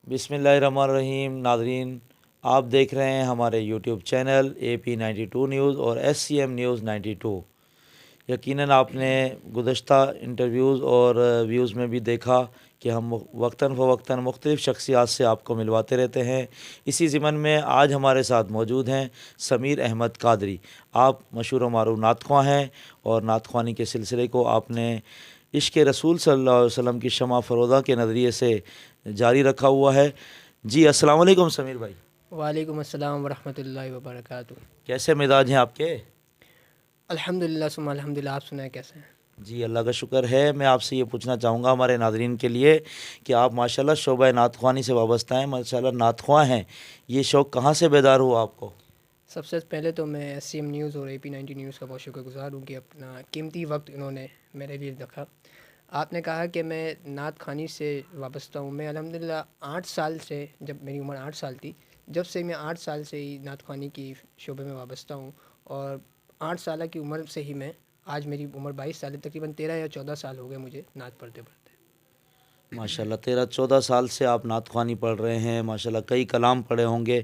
بسم اللہ الرحمن الرحیم. ناظرین، آپ دیکھ رہے ہیں ہمارے یوٹیوب چینل AP92 نیوز اور SCM نیوز 92. یقیناً آپ نے گزشتہ انٹرویوز اور ویوز میں بھی دیکھا کہ ہم وقتاً فوقتاً مختلف شخصیات سے آپ کو ملواتے رہتے ہیں. اسی ضمن میں آج ہمارے ساتھ موجود ہیں سمیر احمد قادری. آپ مشہور و معروف نعت خواں ہیں اور نعت خوانی کے سلسلے کو آپ نے عشق رسول صلی اللہ علیہ وسلم کی شمع فروزہ کے نظریے سے جاری رکھا ہوا ہے. جی السلام علیکم سمیر بھائی. وعلیکم السلام ورحمۃ اللہ وبرکاتہ. کیسے مزاج ہیں آپ کے؟ الحمدللہ ثم الحمدللہ. آپ سنائیں کیسے ہیں؟ جی اللہ کا شکر ہے. میں آپ سے یہ پوچھنا چاہوں گا ہمارے ناظرین کے لیے کہ آپ ماشاءاللہ شعبہ نعت خوانی سے وابستہ ہیں، ماشاءاللہ نعت خواں ہیں. یہ شوق کہاں سے بیدار ہوا آپ کو؟ سب سے پہلے تو میں SCM نیوز اور AP90 نیوز کا بہت شکر گزار ہوں کہ اپنا قیمتی وقت انہوں نے میرے لیے رکھا. آپ نے کہا کہ میں نعت خوانی سے وابستہ ہوں. میں الحمدللہ 8 سال سے، جب میری عمر 8 سال تھی، جب سے میں 8 سال سے ہی نعت خوانی کی شعبے میں وابستہ ہوں. اور 8 سالہ کی عمر سے ہی میں، آج میری عمر 22 سال ہے، تقریباً 13 یا 14 سال ہو گئے مجھے نعت پڑھتے پڑھتے. ماشاءاللہ 13-14 سال سے آپ نعت خوانی پڑھ رہے ہیں. ماشاءاللہ کئی کلام پڑھے ہوں گے.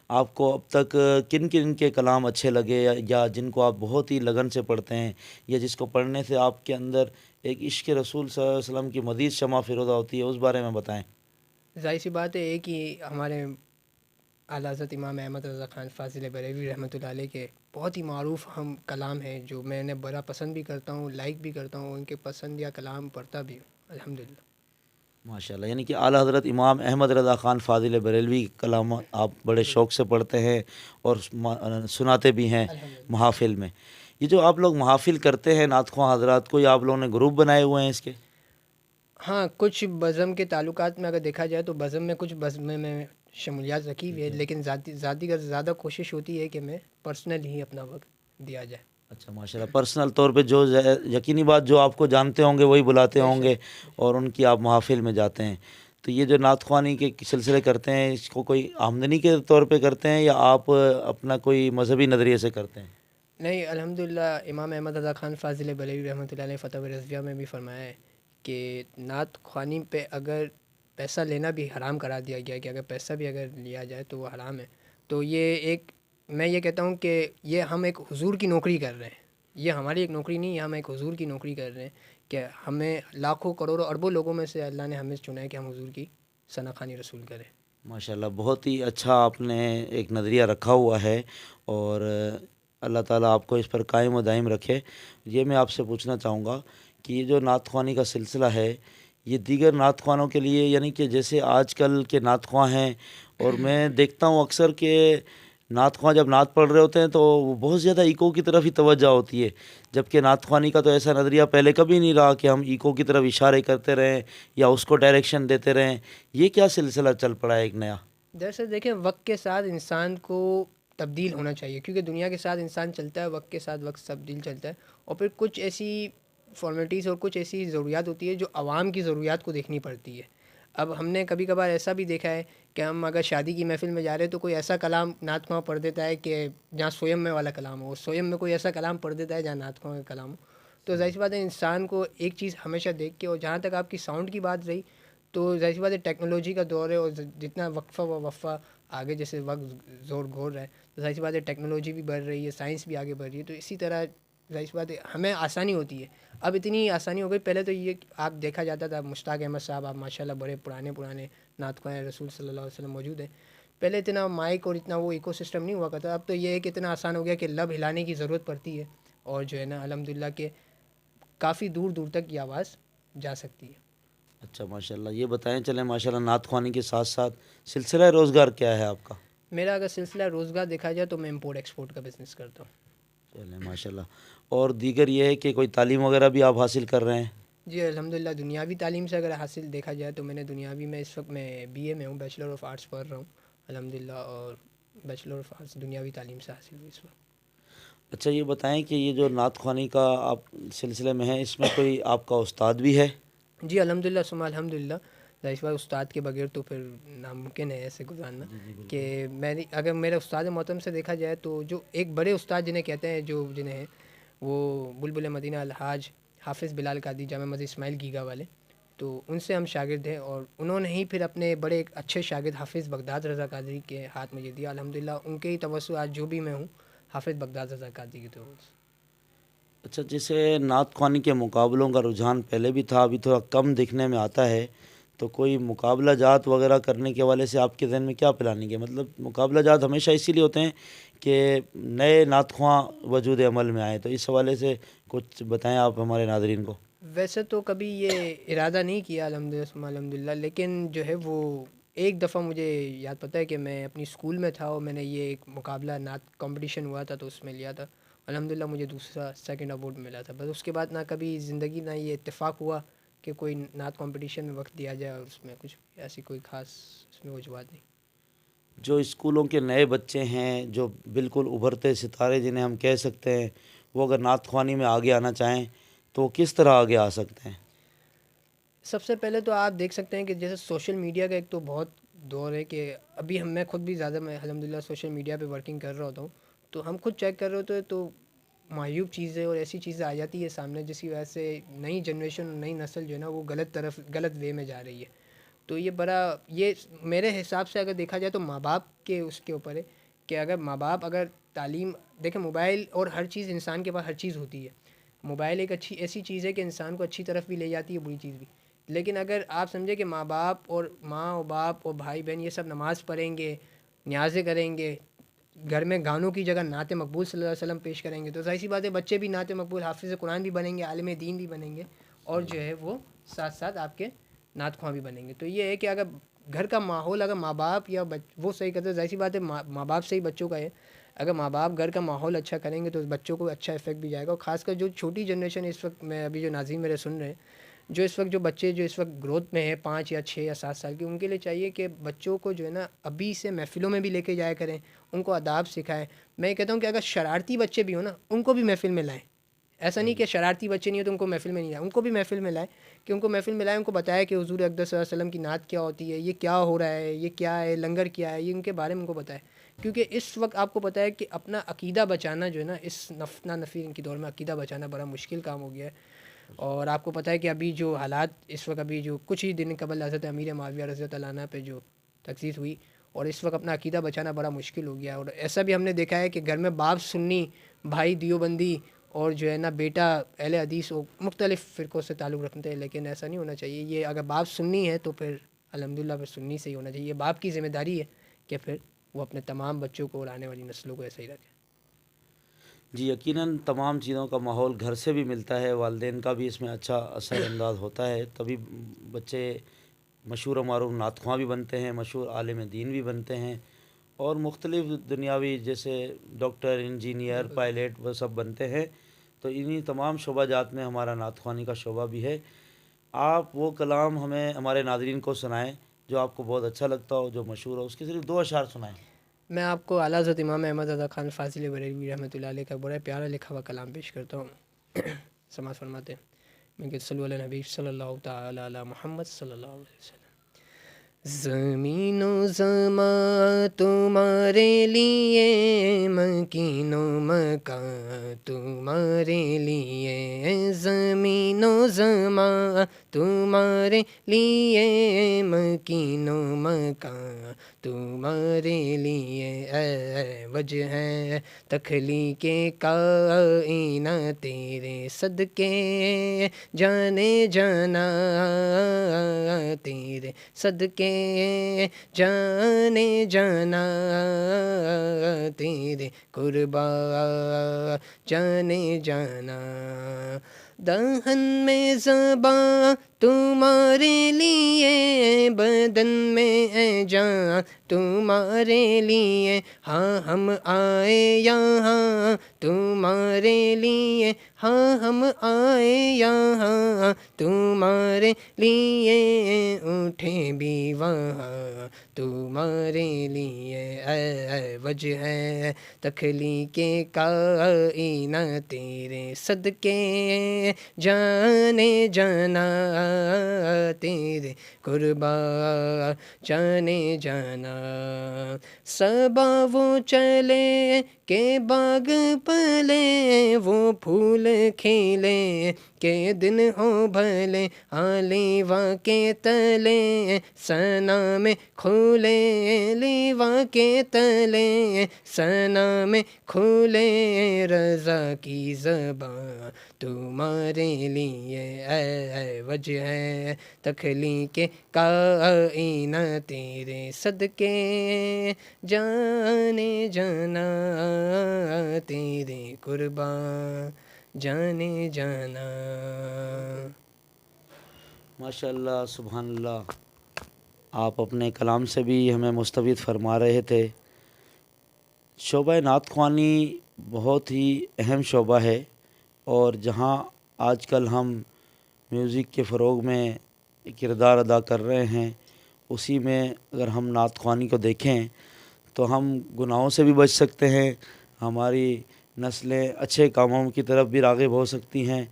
آپ کو اب تک کن کن کے کلام اچھے لگے یا جن کو آپ بہت ہی لگن سے پڑھتے ہیں، یا جس کو پڑھنے سے آپ کے اندر ایک عشق رسول صلی اللہ علیہ وسلم کی مزید شمع فروزہ ہوتی ہے، اس بارے میں بتائیں. ظاہر سی بات ہے ایک ہی ہمارے اعلیٰ حضرت امام احمد رضا خان فاضل بریلوی رحمۃ اللہ علیہ کے بہت ہی معروف ہم کلام ہیں جو میں نے بڑا پسند بھی کرتا ہوں، لائک بھی کرتا ہوں، ان کے پسند یا کلام پڑھتا بھی ہوں الحمدللہ. ماشاءاللہ، یعنی کہ اعلیٰ حضرت امام احمد رضا خان فاضل بریلوی کے کلام آپ بڑے شوق سے پڑھتے ہیں اور سناتے بھی ہیں الحمدللہ. محافل میں. یہ جو آپ لوگ محافل کرتے ہیں نعت خواں حضرات، کوئی آپ لوگوں نے گروپ بنائے ہوئے ہیں اس کے؟ ہاں، کچھ بزم کے تعلقات میں اگر دیکھا جائے تو بزم میں کچھ بزم میں شمولیات رکھی ہوئی ہے، لیکن ذاتی کا زیادہ کوشش ہوتی ہے کہ میں پرسنل ہی اپنا وقت دیا جائے. اچھا ماشاءاللہ، پرسنل طور پہ جو یقینی بات جو آپ کو جانتے ہوں گے وہی بلاتے بے ہوں گے شک. اور ان کی آپ محافل میں جاتے ہیں. تو یہ جو نعت خوانی کے سلسلے کرتے ہیں، اس کو کوئی آمدنی کے طور پہ کرتے ہیں یا آپ اپنا کوئی مذہبی نظریے سے کرتے ہیں؟ نہیں، الحمدللہ امام احمد رضا خان فاضل بریلوی رحمۃ اللہ علیہ فتح رضویہ میں بھی فرمایا ہے کہ نعت خوانی پہ اگر پیسہ لینا بھی حرام قرار دیا گیا کہ اگر پیسہ بھی اگر لیا جائے تو وہ حرام ہے. تو یہ ایک، میں یہ کہتا ہوں کہ یہ ہم ایک حضور کی نوکری کر رہے ہیں. یہ ہماری ایک نوکری نہیں ہے، ہم ایک حضور کی نوکری کر رہے ہیں کہ ہمیں لاکھوں کروڑوں اربوں لوگوں میں سے اللہ نے ہمیں چنا ہے کہ ہم حضور کی ثنا خوانی رسول کریں. ماشاءاللہ بہت ہی اچھا آپ نے ایک نظریہ رکھا ہوا ہے اور اللہ تعالیٰ آپ کو اس پر قائم و دائم رکھے. یہ میں آپ سے پوچھنا چاہوں گا کہ یہ جو نعت خوانی کا سلسلہ ہے، یہ دیگر نعت خوانوں کے لیے، یعنی کہ جیسے آج کل کے نعت خواں ہیں، اور میں دیکھتا ہوں اکثر کہ نعت خواں جب نعت پڑھ رہے ہوتے ہیں تو وہ بہت زیادہ ایکو کی طرف ہی توجہ ہوتی ہے، جبکہ نعت خوانی کا تو ایسا نظریہ پہلے کبھی نہیں رہا کہ ہم ایکو کی طرف اشارے کرتے رہیں یا اس کو ڈائریکشن دیتے رہیں. یہ کیا سلسلہ چل پڑا ہے ایک نیا؟ دراصل دیکھیں، وقت کے ساتھ انسان کو تبدیل ہونا چاہیے، کیونکہ دنیا کے ساتھ انسان چلتا ہے، وقت کے ساتھ وقت تبدیل چلتا ہے. اور پھر کچھ ایسی فارمیلٹیز اور کچھ ایسی ضروریات ہوتی ہے جو عوام کی ضروریات کو دیکھنی پڑتی ہے. اب ہم نے کبھی کبھار ایسا بھی دیکھا ہے کہ ہم اگر شادی کی محفل میں جا رہے ہیں تو کوئی ایسا کلام نعت خواں پڑھ دیتا ہے کہ جہاں سویم میں والا کلام ہو، سویم میں کوئی ایسا کلام پڑھ دیتا ہے جہاں نعت خواں کا کلام ہو. تو ظاہر سی بات ہے انسان کو ایک چیز ہمیشہ دیکھ کے، اور جہاں تک آپ کی ساؤنڈ کی بات رہی تو ظاہر سی بات ہے ٹیکنالوجی کا دور ہے، اور جتنا وقفہ و وقفہ آگے جیسے وقت زور گھور رہا ہے تو ظاہر سی بات ہے ٹیکنالوجی بھی بڑھ رہی ہے، سائنس بھی آگے بڑھ رہی ہے. تو اسی طرح ظاہر سی بات ہے ہمیں آسانی ہوتی ہے. اب اتنی آسانی ہو گئی، پہلے تو یہ آپ دیکھا جاتا تھا مشتاق احمد صاحب، آپ ماشاءاللہ بڑے پرانے نعت خواں رسول صلی اللہ علیہ وسلم موجود ہیں. پہلے اتنا مائک اور اتنا وہ ایکو سسٹم نہیں ہوا کرتا. اب تو یہ ہے کہ اتنا آسان ہو گیا کہ لب ہلانے کی ضرورت پڑتی ہے اور جو ہے نا الحمدللہ کہ کافی دور دور تک یہ آواز جا سکتی ہے. اچھا ماشاءاللہ، یہ بتائیں چلیں ماشاءاللہ نعت خوانی کے ساتھ ساتھ سلسلہ روزگار کیا ہے آپ کا؟ میرا اگر سلسلہ روزگار دیکھا جائے تو میں امپورٹ ایکسپورٹ کا بزنس کرتا ہوں. چلیں ماشاءاللہ. اور دیگر یہ ہے کہ کوئی تعلیم وغیرہ بھی آپ حاصل کر رہے ہیں؟ جی الحمدللہ، دنیاوی تعلیم سے اگر حاصل دیکھا جائے تو میں نے دنیاوی میں اس وقت میں BA میں ہوں، بیچلر آف آرٹس پڑھ رہا ہوں الحمدللہ. اور بیچلر آف آرٹس دنیاوی تعلیم سے حاصل ہوئی اس وقت. اچھا یہ بتائیں کہ یہ جو نعت خوانی کا آپ سلسلے میں ہیں، اس میں کوئی آپ کا استاد بھی ہے؟ جی الحمدللہ ثم الحمدللہ. ظاہر سی بات استاد کے بغیر تو پھر ناممکن ہے ایسے گزارنا. جی جی بالکل. کہ اگر میرے استاد محترم سے دیکھا جائے تو جو ایک بڑے استاد جنہیں کہتے ہیں، جو جنہیں ہیں وہ بلبل مدینہ الحاج حافظ بلال قادری جامع مسجد اسماعیل گیگا والے، تو ان سے ہم شاگرد ہیں، اور انہوں نے ہی پھر اپنے بڑے ایک اچھے شاگرد حافظ بغداد رضا قادری کے ہاتھ مجھے دیا. الحمدللہ ان کے ہی توسط آج جو بھی میں ہوں حافظ بغداد رضا قادری کی طرف سے. اچھا، جیسے نعت خوانی کے مقابلوں کا رجحان پہلے بھی تھا، ابھی تھوڑا کم دیکھنے میں آتا ہے، تو کوئی مقابلہ جات وغیرہ کرنے کے حوالے سے آپ کے ذہن میں کیا پلاننگ ہے؟ مطلب مقابلہ جات ہمیشہ اسی لیے ہوتے ہیں کہ نئے نعت خواں وجود عمل میں آئیں، تو اس حوالے سے کچھ بتائیں آپ ہمارے ناظرین کو. ویسے تو کبھی یہ ارادہ نہیں کیا الحمدللہ، لیکن جو ہے وہ ایک دفعہ مجھے یاد پتہ ہے کہ میں اپنی اسکول میں تھا اور میں نے یہ ایک مقابلہ نعت کمپٹیشن ہوا تھا تو اس میں لیا تھا. الحمدللہ مجھے دوسرا سیکنڈ اوارڈ ملا تھا. بس اس کے بعد نہ کبھی زندگی نہ یہ اتفاق ہوا کہ کوئی نعت کمپٹیشن میں وقت دیا جائے، اور اس میں کچھ ایسی کوئی خاص اس میں وجوہات نہیں. جو اسکولوں کے نئے بچے ہیں، جو بالکل ابھرتے ستارے جنہیں ہم کہہ سکتے ہیں، وہ اگر نعت خوانی میں آگے آنا چاہیں تو وہ کس طرح آگے آ سکتے ہیں؟ سب سے پہلے تو آپ دیکھ سکتے ہیں کہ جیسے سوشل میڈیا کا ایک تو بہت دور ہے کہ ابھی میں خود بھی زیادہ میں الحمدللہ سوشل میڈیا پہ ورکنگ کر رہا ہوتا ہوں، تو ہم خود چیک کر رہے ہوتے ہیں تو معیوب چیزیں اور ایسی چیزیں آ جاتی ہے سامنے جس کی وجہ سے نئی جنریشن نئی نسل جو ہے نا وہ غلط وے میں جا رہی ہے. تو یہ میرے حساب سے اگر دیکھا جائے تو ماں باپ کے اس کے اوپر ہے کہ اگر ماں باپ اگر تعلیم دیکھیں، موبائل اور ہر چیز انسان کے پاس ہر چیز ہوتی ہے. موبائل ایک اچھی ایسی چیز ہے کہ انسان کو اچھی طرف بھی لے جاتی ہے، بری چیز بھی. لیکن اگر آپ سمجھیں کہ ماں باپ اور ماں اور باپ اور بھائی بہن یہ سب نماز پڑھیں گے، نیازیں کریں گے، گھر میں گانوں کی جگہ نعت مقبول صلی اللہ علیہ وسلم پیش کریں گے، تو ظاہر سی بات ہے بچے بھی نعت مقبول حافظ قرآن بھی بنیں گے، عالم دین بھی بنیں گے، اور جو ہے وہ ساتھ ساتھ آپ کے نعت خواں بھی بنیں گے. تو یہ ہے کہ اگر گھر کا ماحول اگر ماں باپ یا وہ صحیح کرتے، ظاہر سی بات ہے ماں باپ سے ہی بچوں کا ہے. اگر ماں باپ گھر کا ماحول اچھا کریں گے تو بچوں کو اچھا افیکٹ بھی جائے گا. اور خاص کر جو چھوٹی جنریشن ہے اس وقت، میں ابھی جو ناظرین میرے سن رہے ہیں، جو اس وقت جو بچے جو اس وقت گروتھ میں ہیں 5 یا 6 یا 7 سال کے، ان کے لیے چاہیے کہ بچوں کو جو ہے نا ابھی سے محفلوں میں بھی لے کے جایا کریں، ان کو آداب سکھائیں. میں کہتا ہوں کہ اگر شرارتی بچے بھی ہوں نا ان کو بھی محفل میں لائیں. ایسا نہیں کہ شرارتی بچے نہیں ہو تو ان کو محفل میں نہیں لائیں، ان کو بھی محفل میں لائیں، کہ ان کو محفل میں لائیں، ان کو بتایا کہ حضور اقدس صلی اللہ علیہ وسلم کی نعت کیا ہوتی ہے، یہ کیا ہو رہا ہے، یہ کیا ہے، لنگر کیا ہے، یہ ان کے بارے میں ان کو بتائے. کیونکہ اس وقت آپ کو پتہ ہے کہ اپنا عقیدہ بچانا جو ہے نا اس نفنا نفیر کی دور میں عقیدہ بچانا بڑا مشکل کام ہو گیا ہے. اور آپ کو پتہ ہے کہ ابھی جو حالات اس وقت ابھی جو کچھ ہی دن قبل حضرت امیر معاویہ رضی اللہ عنہ پہ جو تجزیہ ہوئی، اور اس وقت اپنا عقیدہ بچانا بڑا مشکل ہو گیا. اور ایسا بھی ہم نے دیکھا ہے کہ گھر میں باپ سنی، بھائی دیوبندی، اور جو ہے نا بیٹا اہل حدیث و مختلف فرقوں سے تعلق رکھتے ہیں. لیکن ایسا نہیں ہونا چاہیے. یہ اگر باپ سنی ہے تو پھر الحمدللہ پھر سنی سے ہی ہونا چاہیے. یہ باپ کی ذمہ داری ہے کہ پھر وہ اپنے تمام بچوں کو اور آنے والی نسلوں کو ایسا ہی رکھے. جی یقیناً تمام چیزوں کا ماحول گھر سے بھی ملتا ہے، والدین کا بھی اس میں اچھا اثر انداز ہوتا ہے، تبھی بچے مشہور و معروف نعت خواں بھی بنتے ہیں، مشہور عالم دین بھی بنتے ہیں، اور مختلف دنیاوی جیسے ڈاکٹر، انجینئر، پائلٹ وہ سب بنتے ہیں. تو انہی تمام شعبہ جات میں ہمارا نعت خوانی کا شعبہ بھی ہے. آپ وہ کلام ہمیں ہمارے ناظرین کو سنائیں جو آپ کو بہت اچھا لگتا ہو، جو مشہور ہو، اس کے صرف 2 اشعار سنائیں. میں آپ کو اعلیٰ حضرت امام احمد رضا خان فاضل بریلوی رحمۃ اللہ علیہ کا بڑا پیارا لکھا ہوا کلام پیش کرتا ہوں. سماعت فرماتے ہیں. میں کہ صلی اللہ نبی صلی اللہ تعالی علی محمد صلی اللہ علیہ وسلم. زمین و زمان تمہارے لیے، مکین و مکان تمہارے لیے، زمین و زمان تمہارے لیے، مکین و مکان تمہارے لیے. اے وجہ ہے تخلیق کائنات تیرے صدقے، جانے جانا تیرے صدقے، جانے جانا تیرے قربان، جانے جانا. دہن میں زباں تمہارے لیے، بدن میں ہے جان تمہارے لیے. ہاں ہم آئے یہاں تمہارے لیے، ہاں ہم آئے یہاں تمہارے لیے، اٹھے بھی وہاں تمہارے لیے. اے وجہ ہے تخلیق کائنات تیرے صدقے، جانے جانا تیرے قربان جانے جانا. صبا وہ چلے کہ باغ پلے وہ پھول کھلے کہ دن ہو بھلے لیوا کے تلے ثنا میں کھولے لیوا کے تلے ثنا میں کھولے رضا کی زبان تمہارے لیے اے وجہ ہے تخلیق کائنات تیرے صدقے جانے جانا تیرے قربان جانے جانا. ماشاء اللہ، سبحان اللہ. آپ اپنے کلام سے بھی ہمیں مستفید فرما رہے تھے. شعبہ نعت خوانی بہت ہی اہم شعبہ ہے، اور جہاں آج کل ہم میوزک کے فروغ میں کردار ادا کر رہے ہیں، اسی میں اگر ہم نعت خوانی کو دیکھیں تو ہم گناہوں سے بھی بچ سکتے ہیں، ہماری نسلیں اچھے کاموں کی طرف بھی راغب ہو سکتی ہیں.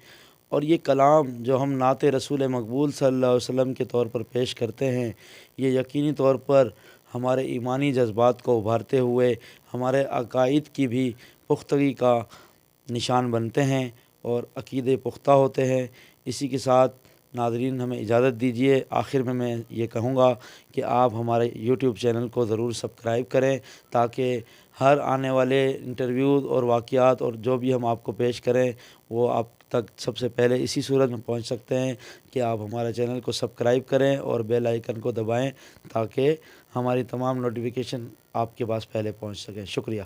اور یہ کلام جو ہم نعت رسول مقبول صلی اللہ علیہ وسلم کے طور پر پیش کرتے ہیں، یہ یقینی طور پر ہمارے ایمانی جذبات کو ابھارتے ہوئے ہمارے عقائد کی بھی پختگی کا نشان بنتے ہیں اور عقیدے پختہ ہوتے ہیں. اسی کے ساتھ ناظرین ہمیں اجازت دیجیے، آخر میں یہ کہوں گا کہ آپ ہمارے یوٹیوب چینل کو ضرور سبسکرائب کریں، تاکہ ہر آنے والے انٹرویوز اور واقعات اور جو بھی ہم آپ کو پیش کریں وہ آپ تک سب سے پہلے اسی صورت میں پہنچ سکتے ہیں کہ آپ ہمارے چینل کو سبسکرائب کریں اور بیل آئیکن کو دبائیں، تاکہ ہماری تمام نوٹیفیکیشن آپ کے پاس پہلے پہنچ سکیں. شکریہ.